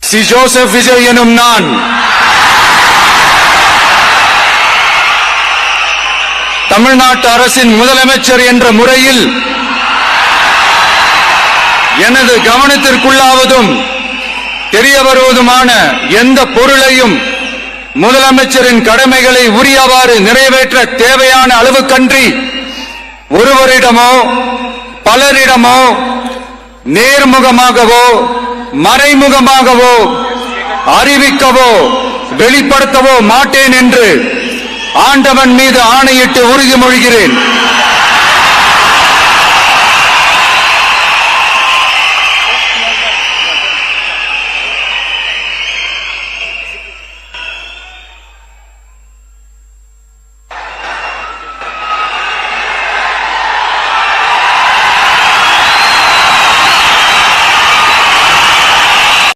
C Joseph Vijay எனும் நான் தமிழ்நாட்டு அரசின் முதலமைச்சர் என்ற முறையில் எனது கவனத்திற்குள்ளாவதும் தெரிய வருவதுமான எந்த பொருளையும் முதலமைச்சரின் கடமைகளை உரியவாறு நிறைவேற்ற தேவையான அளவுக்கன்றி ஒருவரிடமோ பலரிடமோ நேர்முகமாகவோ மறைமுகமாகவோ அறிவிக்கவோ வெளிப்படுத்தவோ மாட்டேன் என்று ஆண்டவன் மீது ஆணையிட்டு உறுதிமொழிகிறேன்.